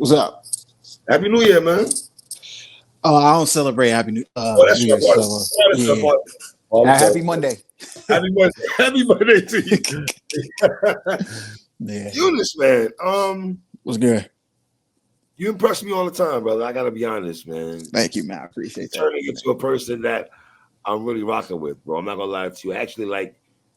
What's up? Happy New Year, man. Oh, I don't celebrate Happy Oh, that's New your Year, part. so That's your yeah. part. Oh, I'm sorry. Happy Monday. Happy Monday. Happy Monday to you. Yeah. Yunus, man. What's good? You impress me all the time, brother. I gotta be honest, man. Thank you, man. I You're appreciate that. turning into a person that I'm really rocking with, bro. I'm not gonna lie to you. I actually like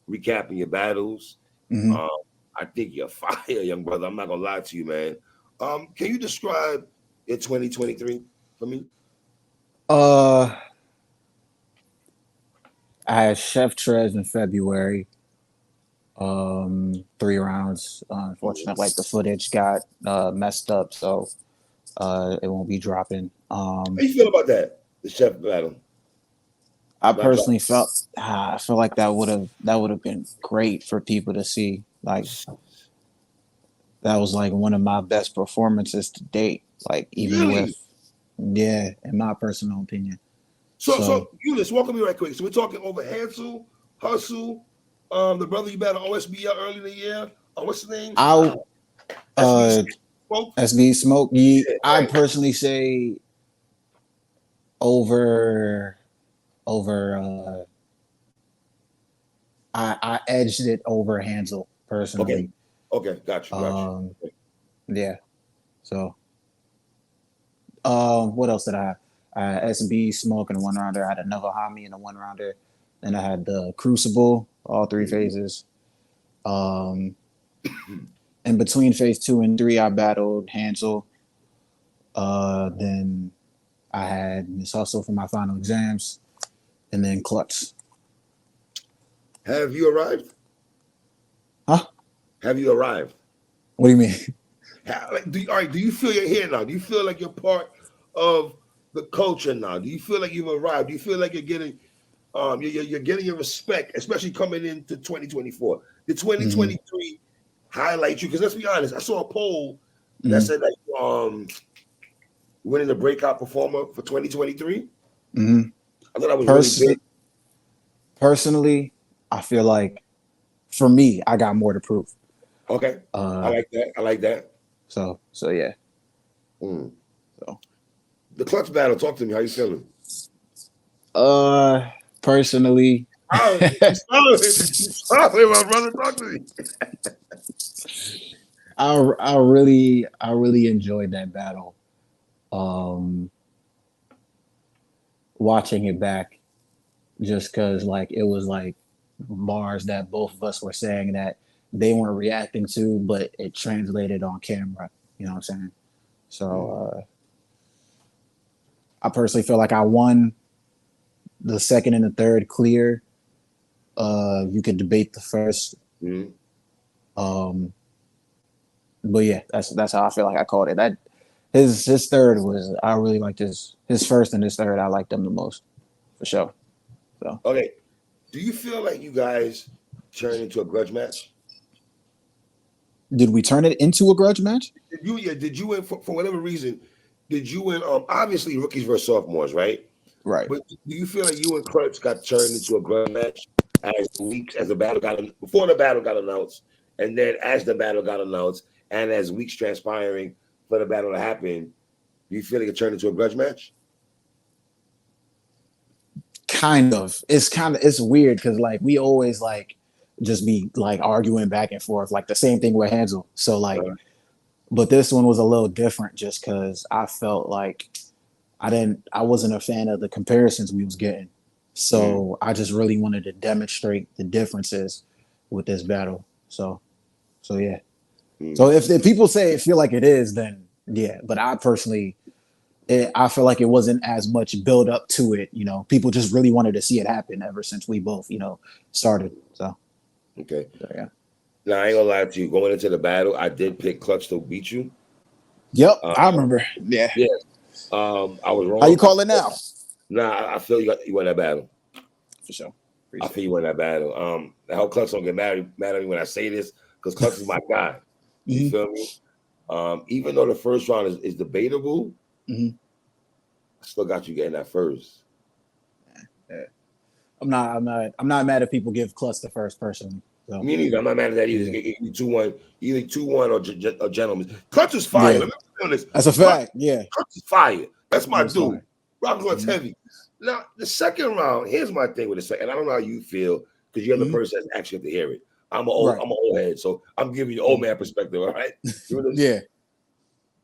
recapping your battles. Mhm. I think you're fire, young brother. I'm not gonna lie to you, man. Can you describe your 2023 for me? Uh, I had Chef Trez in February. 3 rounds. Unfortunately, like the footage got messed up, so it won't be dropping. How you feel about that? The chef battle. I Not drop. personally I feel like that would have been great for people to see. Like that was like one of my best performances to date. Like even with Really? in my personal opinion. So Yunus, walk with me right quick. So we're talking over Hansel, Hustle, the brother you battled OSB early in the year. What's the name? I SB Smoke. SB Smoke. I Right. personally say over over I edged it over Hansel Okay. personally. Okay. Got you. Got you. Um yeah. So what else did I have? I had SB Smoke in a 1 rounder. I had another Hami in a 1 rounder. Then I had the Crucible, all three phases. Um in between phase 2 and 3, I battled Hansel. Then I had Miss Hustle for my final exams, and then Klutz. Have you arrived? Huh? Have you arrived? What do you mean? All right. Do you feel you're here now? Do you feel like you're part of the culture now? Do you feel like you've arrived? Do you feel like you're getting you're getting your respect, especially coming into 2024? The Mm-hmm. 2023 highlight you? Because let's be honest, I saw a poll that Mm-hmm. said that winning the breakout performer for 2023. Mm-hmm. I thought that was really big. Personally, I feel like for me, I got more to prove. Okay, I Uh, like that. I like that. so yeah. Mm. So, The clutch battle. Talk to me. How you feeling? personally, Sorry, my brother. Talk to me. I really enjoyed that battle. Um, watching it back, just because like it was like bars that both of us were saying that they weren't reacting to, but it translated on camera. You know what I'm saying? So I personally feel like I won the second and the third clear. You could debate the first. Mm. Um, but yeah, that's how I feel like I called it. That his third was I really liked his first and his third. I liked them the most for sure. So Okay. Do you feel like you guys turned into a grudge match? did we turn it into a grudge match? Did you win for whatever reason? Did you win? Obviously rookies versus sophomores, right? Right. But do you feel like you and Klutz got turned into a grudge match as the weeks as the battle before the battle got announced, and then as the battle got announced, and as weeks transpiring for the battle to happen, do you feel like it turned into a grudge match? Kind of. It's weird because like we always like just be like arguing back and forth, like the same thing with Hansel. So like, but this one was a little different just because I felt like I wasn't a fan of the comparisons we was getting. So I just really wanted to demonstrate the differences with this battle. So yeah. So if people say it feel like it is, then yeah. But I personally, I feel like it wasn't as much build up to it. You know, people just really wanted to see it happen ever since we both, started. So Okay. yeah. Now I ain't gonna lie to you. Going into the battle, I did pick Klutz to beat you. Yep, I remember. Yeah. Yeah. I was How you wrong. call it now? Nah, I feel you won that battle. For sure. I feel you won that battle. I hope Klutz don't get mad at me when I say this because Klutz is my guy. You feel me? Even though the first round is debatable, I still got you getting that first. Yeah. I'm not mad if people give Klutz the first personally. So. Me neither. I'm not mad at that either. Yeah. 2-1, either 2-1 or gentlemen. Klutz is fire. Yeah. Let me this. That's a fact. Yeah. Klutz is fire. That's my That's dude. fire. Rock Klutz heavy. Now, the second round, here's my thing with the second. I don't know how you feel because you're the person that's actually have to hear it. I'm an old head, so I'm giving you old man perspective, all right? Yeah.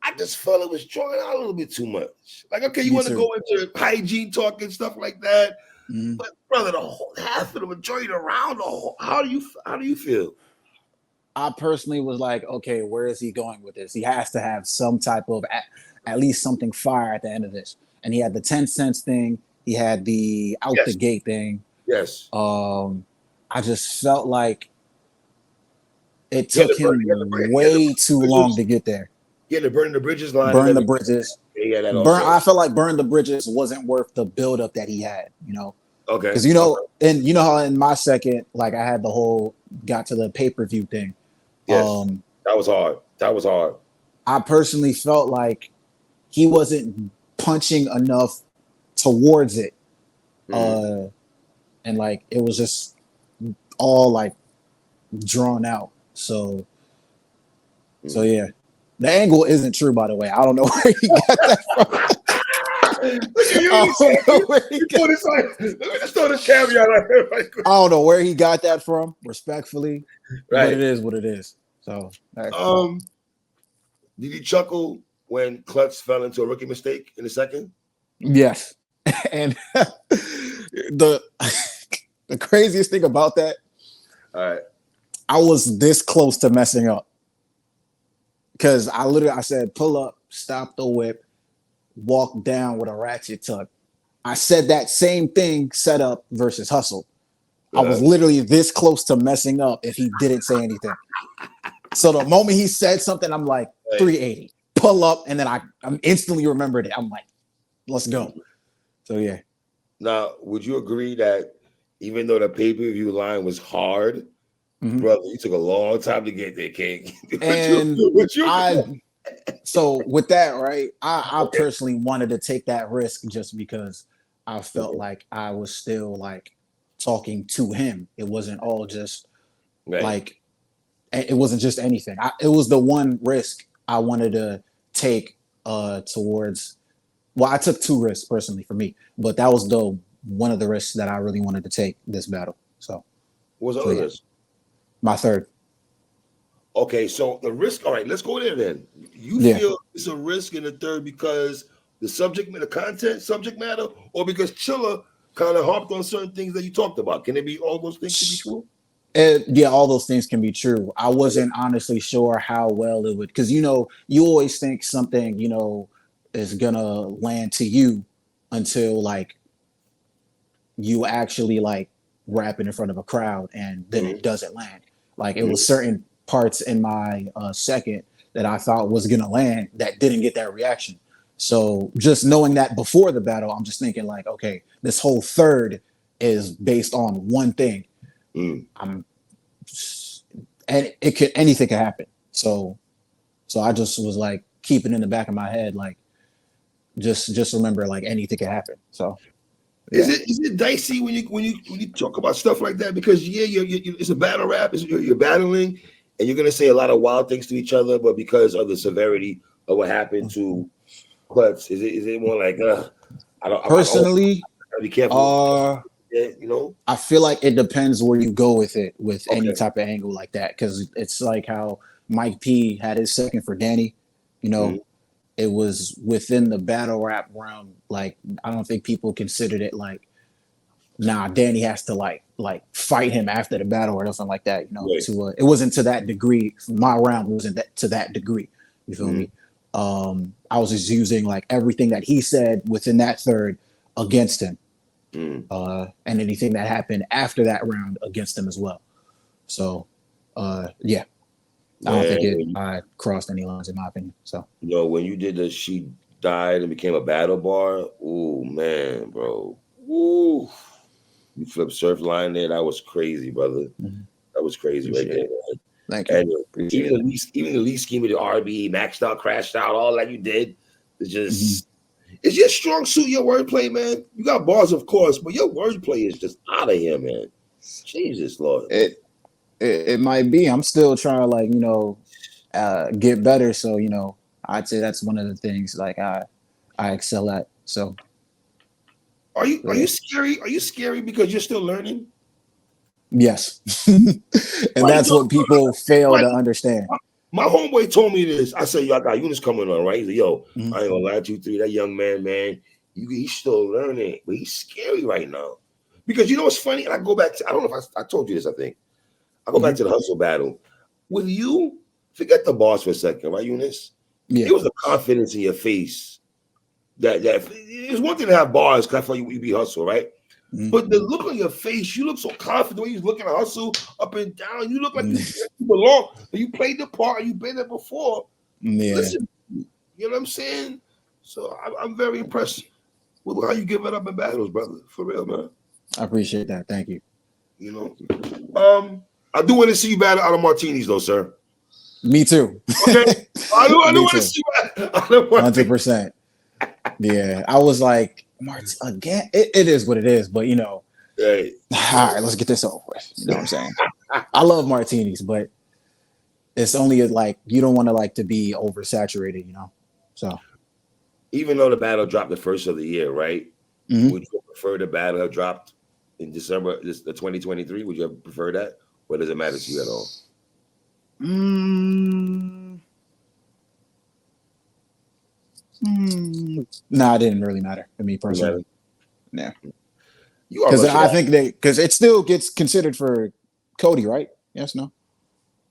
I just felt it was drawing out a little bit too much. Like, okay, you want to go into hygiene talk and stuff like that, but brother, the whole half of the majority of the round, how do you feel? I personally was like, okay, where is he going with this? He has to have some type of at least something fire at the end of this. And he had the 10 cents thing. He had the out the gate thing. Yes. I just felt like it took him way too long to get there. Yeah, the burn the bridges line. Burn the bridges. Yeah, that I felt like burn the bridges wasn't worth the buildup that he had, you know. Okay. Because and you know how in my second, like I had the whole got to the pay-per-view thing. Yes. That was hard. I personally felt like he wasn't punching enough towards it. And like it was just all like drawn out. So yeah. The angle isn't true, by the way. I don't know where he got that from. Let's throw this caveat out here. I don't know where he got that from, respectfully. Right. But it is what it is. So did you chuckle when Klutz fell into a rookie mistake in the second? Yes. And the craziest thing about that, all right, I was this close to messing up. Because I said, pull up, stop the whip, walk down with a ratchet tuck. I said that same thing set up versus hustle. I was literally this close to messing up if he didn't say anything. So the moment he said something, I'm like, 380, pull up, and then I instantly remembered it. I'm like, let's go. So yeah. Now, would you agree that even though the pay-per-view line was hard, brother, you took a long time to get there, King. And so with that, right, I personally wanted to take that risk just because I felt like I was still like talking to him. It wasn't all just like, it wasn't just anything. It was the one risk I wanted to take towards. Well, I took two risks personally for me, but that was one of the risks that I really wanted to take this battle. So what was the other risk? My third. Okay, so the risk. All right, let's go there then. You feel it's a risk in the third because the subject matter, or because Chilla kind of harped on certain things that you talked about? Can it be all those things to be true? Yeah, all those things can be true. I wasn't honestly sure how well it would, because you always think something is gonna land to you until like you actually like rap it in front of a crowd, and then it doesn't land. Like it was certain parts in my second that I thought was gonna land that didn't get that reaction. So just knowing that before the battle, I'm just thinking like, okay, this whole third is based on one thing. And anything could happen. So I just was like keeping in the back of my head, like just remember like anything could happen. So is it dicey when you talk about stuff like that? Because it's a battle rap. You're battling, and you're gonna say a lot of wild things to each other, but because of the severity of what happened to Klutz, is it more like I don't personally be careful. I feel like it depends where you go with it, with any type of angle like that, because it's like how Mike P had his second for Danny. It was within the battle rap realm. Like I don't think people considered it like, nah, Danny has to like fight him after the battle or something like that. It wasn't to that degree. My round wasn't to that degree. You feel me? I was just using like everything that he said within that third against him. And anything that happened after that round against him as well. So yeah. I don't think I crossed any lines in my opinion. So when you did the she died and became a battle bar, oh man, bro. Ooh. You flipped surf line there. That was crazy, brother. That was crazy right there, man. Thank you. And even the lead scheme of the RB, maxed out, crashed out, all that you did, it's just it's your strong suit, your wordplay, man. You got bars, of course, but your wordplay is just out of here, man. Jesus Lord. It might be. I'm still trying to like, get better. So, I'd say that's one of the things like I excel at. So Are you scary? Are you scary because you're still learning? yes. And Like, that's what people fail like to understand. my homeboy told me this. I said, "Yo, I got Yunus coming on, right?" He's like, "Yo, Mhm. I ain't gonna lie to you, three. That young man, he's still learning, but he's scary right now." Because you know what's funny? And I go back to, I don't know if I told you this, I think. I go back to the hustle battle. With you, forget the boss for a second, right, Yunus? Yeah. It was a confidence in your face. That it's one thing to have bars, because I thought you be hustle, right? Mhm. But the look on your face, you look so confident when you're looking at hustle up and down. You look like you belong. You played the part. You've been there before. Yeah. Listen, you know what I'm saying? So I'm very impressed with how you give it up in battles, brother. For real, man. I appreciate that. Thank you. You know, I do want to see you battle out of martinis, though, sir. Me too. Okay, I do Me want to too. see you out of martinis. 100%. Yeah, I was like, again, it is what it is, but you know, Hey, all right, let's get this over with. You know what I'm saying? I love martinis, but it's only like you don't want to like to be oversaturated, you know. So even though the battle dropped the first of the year, right? Mhm. Would you prefer the battle have dropped in December, the 2023? Would you have preferred that, or does it matter to you at all? No, it didn't really matter to me personally. Yeah, You are because rushing I out. think because it still gets considered for Cody, right? Yes, no.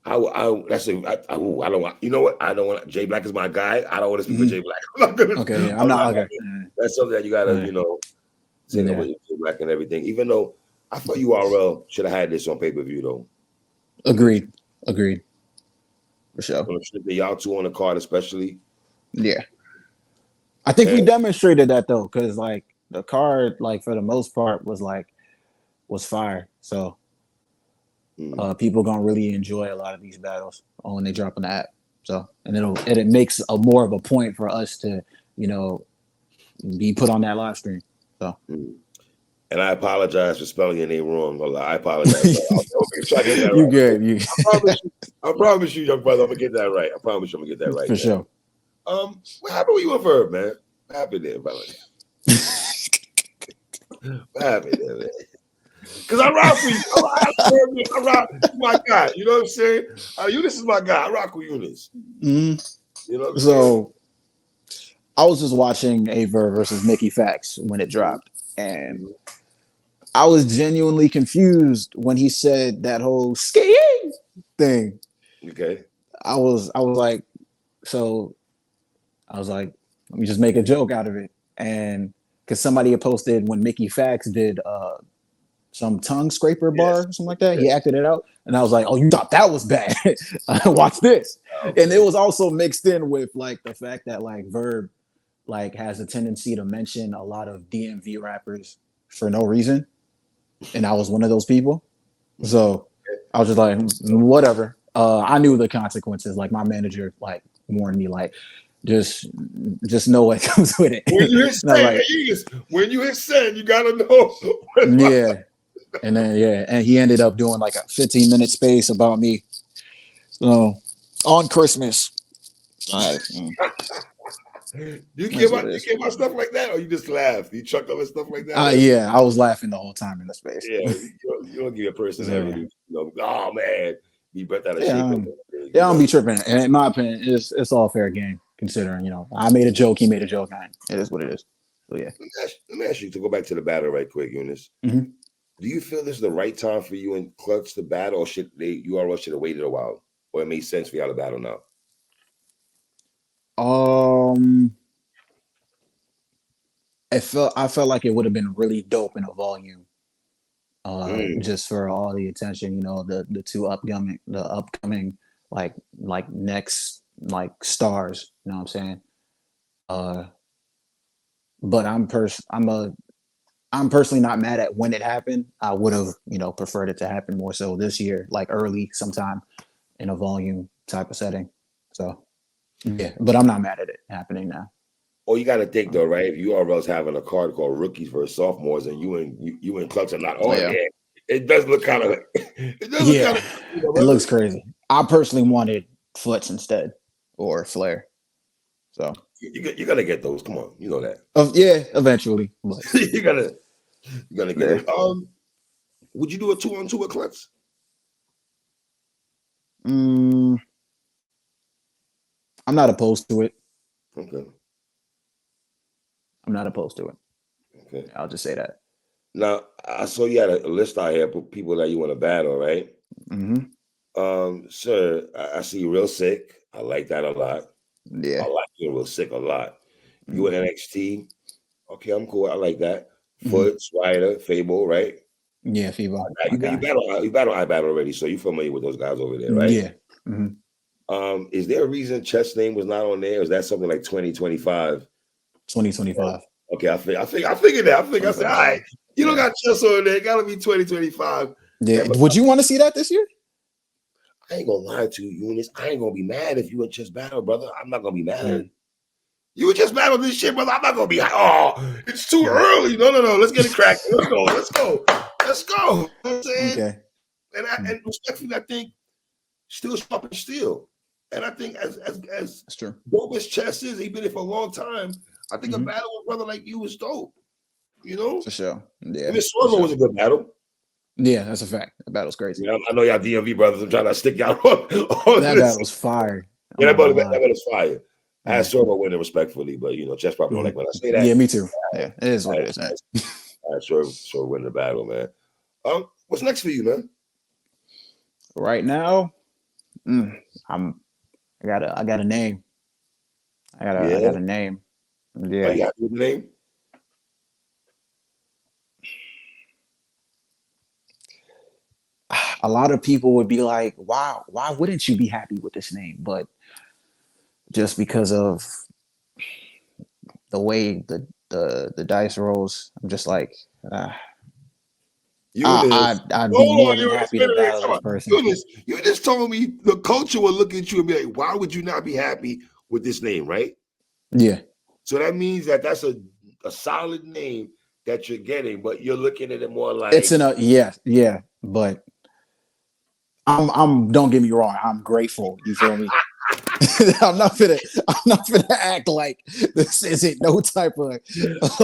That's I don't want. You know what? I don't want. Jay Black is my guy. I don't want to speak for Jay Black. I'm not gonna. Okay, yeah, I'm not okay. That's something that you gotta, Right. say Yeah. about Jay Black and everything. Even though I thought URL should have had this on pay-per-view though. Agreed. For sure. Y'all two on the card, especially. Yeah. I think we demonstrated that though, because like the card, like for the most part, was fire. So people gonna really enjoy a lot of these battles when they drop on the app. So and it makes a more of a point for us to, you know, be put on that live stream. So And I apologize for spelling your name wrong. I apologize. You good? I promise you, young brother, I'm gonna get that right. I promise you, I'm gonna get that right. For sure. What happened with you and Verb, man? What happened there, brother? What happened there, man? Because I rock with you. I rock my guy. You know what I'm saying? Yunus is my guy. I rock with Yunus. Mm-hmm. You know. So I was just watching Aver versus Mickey Fax when it dropped, and I was genuinely confused when he said that whole skiing thing. Okay. I was like, let me just make a joke out of it, and because somebody had posted when Mickey Fax did some tongue scraper bar or something like that. He acted it out. And I was like, oh, you thought that was bad. Watch this. Okay. And it was also mixed in with like the fact that like Verb like has a tendency to mention a lot of DMV rappers for no reason. And I was one of those people. So I was just like, whatever. I knew the consequences. Like my manager like warned me like, just know what comes with it. When you hit send, you gotta know. Yeah. And then and he ended up doing like a 15-minute space about me. So on Christmas. You care about stuff like that, or you just laugh? You chuckle and stuff like that? Yeah, I was laughing the whole time in the space. Yeah, you don't give a person everything. Oh man, you bet that. I don't be tripping. And in my opinion, it's all fair game considering I made a joke, he made a joke. It is what it is. So yeah. Let me ask you to go back to the battle right quick, Yunus. Mm-hmm. Do you feel this is the right time for you and Klutz to battle, or should have waited a while, or it made sense for y'all to battle now? I felt like it would have been really dope in a volume. Just for all the attention, the two upcoming like next like stars, you know what I'm saying? But I'm personally not mad at when it happened. I would have, preferred it to happen more so this year, like early sometime in a volume type of setting. So yeah, but I'm not mad at it happening now. Oh, you got to think though, right? If URL's having a card called rookies versus sophomores, and you and Klutz are not on it. It does look kind of. It looks crazy. I personally wanted Foots instead or Flair. So you're gonna get those. Come on, you know that. Yeah, eventually. But, you're gonna get it. Would you do a 2-on-2 with Klutz? I'm not opposed to it. Okay. I'm not opposed to it. Okay. I'll just say that. Now I saw you had a list out here for people that you want to battle, right? Sir, I see you real sick. I like that a lot. Yeah. I like you real sick a lot. You in NXT. Okay, I'm cool. I like that. Foots, Ryder, Fable, right? Yeah, Fable. You battle I battle already, so you're familiar with those guys over there, right? Yeah. Is there a reason Chess' name was not on there? Or is that something like 2025? 2025. Okay, I figured that. I said, all right, you don't got Chess on there. It gotta be 2025. Yeah. Would you want to see that this year? I ain't gonna lie to you, Yunus. I ain't gonna be mad if you and Chess battle, brother. I'm not gonna be mad. You would just battle this shit, brother. I'm not gonna be it's too early. No. Let's get it cracked. Let's go. You know what I'm saying? Okay. And respectfully, I think still sharp and steel. And I think as that's true. Dope as Chess is, he's been here for a long time. I think a battle with a brother like you is dope. You know? For sure. Yeah. I mean, Swervo was a good battle. Yeah, that's a fact. That battle's crazy. Yeah, I know y'all DMV brothers. I'm trying to stick y'all on that battle's fire. Yeah, that battle's fire. I had Swervo winning respectfully, but you know, Chess probably don't like when I say that. Yeah, me too. Yeah, it is what it is. I had Swervo winning the battle, man. What's next for you, man? Right now, I got a name. I got a name. Yeah. You happy with the name? A lot of people would be like, "Wow, why wouldn't you be happy with this name?" But just because of the way the dice rolls, I'm just like, I'd be more than happy to battle this person. Yunus, you just told me the culture will look at you and be like, "Why would you not be happy with this name?" Right? Yeah. So that means that's a solid name that you're getting, but you're looking at it more like it's yeah. But I'm don't get me wrong, I'm grateful. You feel me? I'm not gonna act like this isn't no type of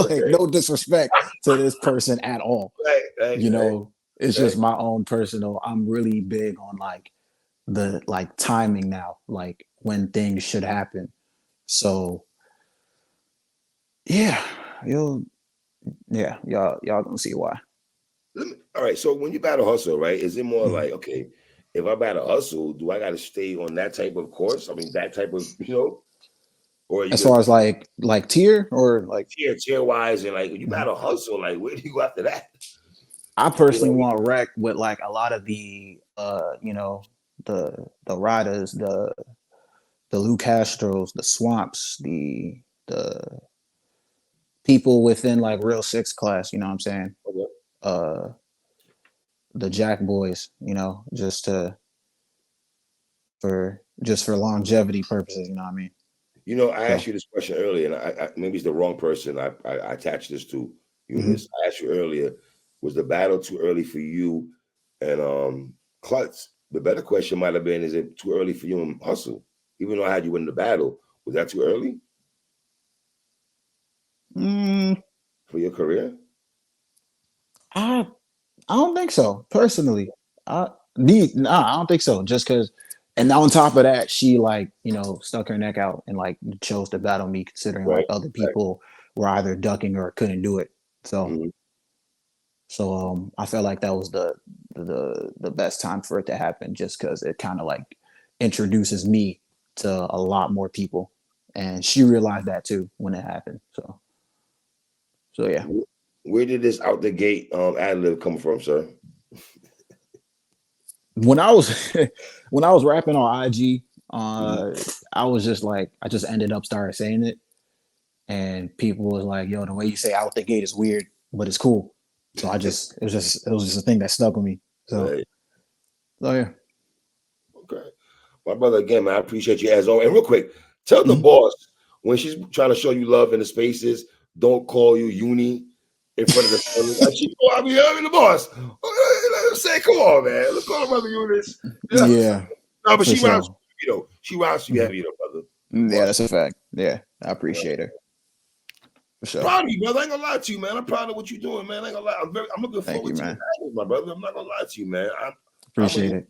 no disrespect to this person at all. Right, you know, it's just my own personal. I'm really big on the timing now, like when things should happen. So yeah, y'all gonna see why. All right. So when you battle Hustle, right, is it more like, okay, if I battle Hustle, do I got to stay on that type of course? I mean, that type of, or as far as like tier or like tier wise, and like when you battle Hustle, like where do you go after that? I personally want wreck with like a lot of the the riders, the Lou Castros, the Swamps, the people within like Real Six class, you know what I'm saying? Okay. The Jack Boys, just for longevity purposes, you know what I mean? I asked you this question earlier, and I maybe it's the wrong person I attached this to. Yunus, I asked you earlier, was the battle too early for you and Klutz? The better question might have been, is it too early for you and Hustle? Even though I had you win the battle, was that too early? For your career? I don't think so. Personally, I don't think so. Just because, and on top of that, she stuck her neck out and chose to battle me, considering other people were either ducking or couldn't do it. So, I felt like that was the best time for it to happen, just because it kind of introduces me to a lot more people, and she realized that too when it happened. So yeah. Where did this out the gate ad-lib come from, sir? When I was rapping on IG, I was just I just ended up started saying it, and people was like, "Yo, the way you say out the gate is weird, but it's cool." So it was just a thing that stuck with me. So, yeah. Okay, my brother, again, man, I appreciate you as always. And real quick, tell the boss when she's trying to show you love in the spaces, don't call you Uni in front of the she I mean, the boss. Say, come on, man. Let's call her brother Yunus. Yeah. No, but she rounds you, She rounds you heavy, brother. Yeah, that's a fact. Yeah. I appreciate it. For sure. Proud of you, brother. I ain't gonna lie to you, man. I'm proud of what you're doing, man. I ain't gonna lie. I'm looking forward to you, my brother. I'm not gonna lie to you, man. Appreciate it.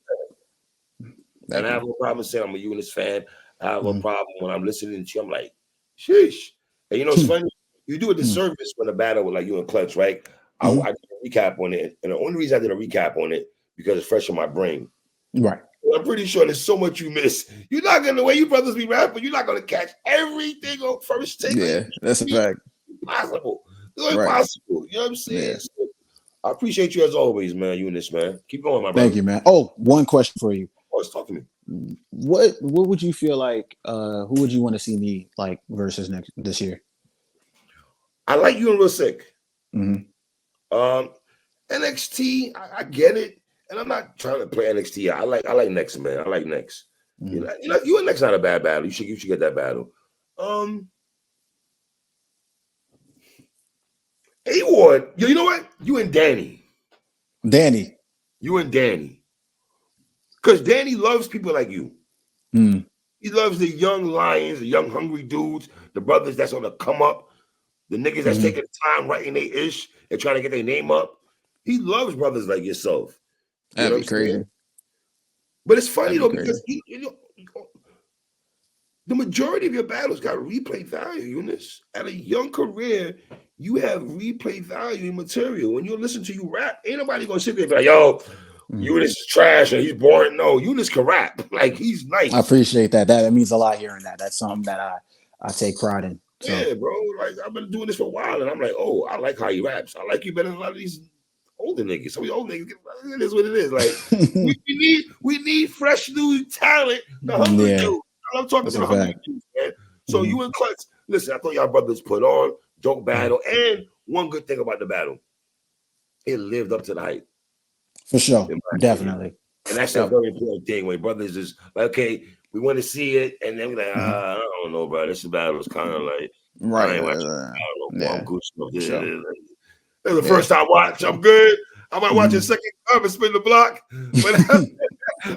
And I have no problem saying I'm a Yunus fan. I have no problem when I'm listening to you. I'm like, sheesh. And you know, it's funny. You do a disservice when a battle with like you and Klutz, right? I did a recap on it. And the only reason I did a recap on it because it's fresh in my brain. Right. Well, I'm pretty sure there's so much you miss. You're not gonna, the way you brothers be rapping, you're not gonna catch everything on first take. Yeah, that's a fact. Impossible. It's impossible. You know what I'm saying? Yeah. So, I appreciate you as always, man. Yunus, man. Keep going, my brother. Thank you, man. Oh, one question for you. Talk to me. What would you feel like? Who would you want to see me like versus this year? I like you and Real Sick. Mm-hmm. NXT, I get it, and I'm not trying to play NXT. I like Next, man. I like Next. You know, you and Next not a bad battle. You should get that battle. A-Ward, you know what? You and Danny. You and Danny. Because Danny loves people like you. He loves the young lions, the young hungry dudes, the brothers that's on the come up, the niggas that's taking time writing their ish and trying to get their name up. He loves brothers like yourself. That'd be crazy. Saying? But it's funny though, because the majority of your battles got replay value, Yunus. At a young career, you have replay value in material. When you listen to you rap, ain't nobody gonna sit there and be like, yo, Yunus is trash and he's boring. No, Yunus can rap. Like, he's nice. I appreciate that. That means a lot hearing that. That's something that I take pride in. So. Yeah, bro. Like, I've been doing this for a while, and I'm like, oh, I like how he raps. I like you better than a lot of these older niggas. So we old niggas, it is what it is. Like, we need fresh new talent. The hungry dude. I'm talking about the hungry dudes, man. So you and Klutz, listen, I thought y'all brothers put on, don't battle, and one good thing about the battle, it lived up to the hype. For sure, definitely. And that's a very important thing when brothers is like, okay, we want to see it, and then we're like, I don't know, bro. This battle is kind of like, I ain't watching. I don't know. I'm good stuff. This is the first time I watch. I'm good. I might watch a second time and spin the block, but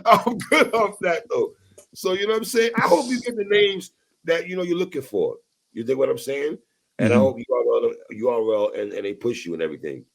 I'm good off that though. So you know what I'm saying? I hope you get the names that you know you're looking for. You dig what I'm saying? And I hope you are well, and they push you and everything.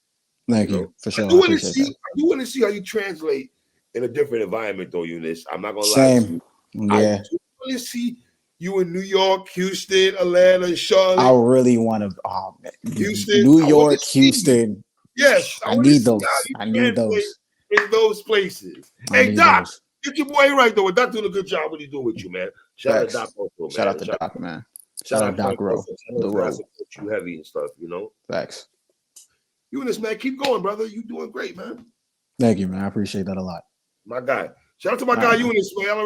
Thank you for sure. I do want to see how you translate in a different environment, though, Yunus. I'm not gonna lie to you. Yeah. I do want to see you in New York, Houston, Atlanta, Charlotte. I really want to. Houston, New York, Houston. Yes, I need those. I need those in those places. Hey, Doc, get your boy right though. Doc doing a good job. What he doing with you, man? Shout out to Doc also, man. Shout out to Doc, man. Shout out Doc Rowe. The road. You heavy and stuff, you know. Facts. Yunus, man, keep going, brother. You doing great, man. Thank you, man. I appreciate that a lot. My guy. Shout out to my guy, Yunus, man.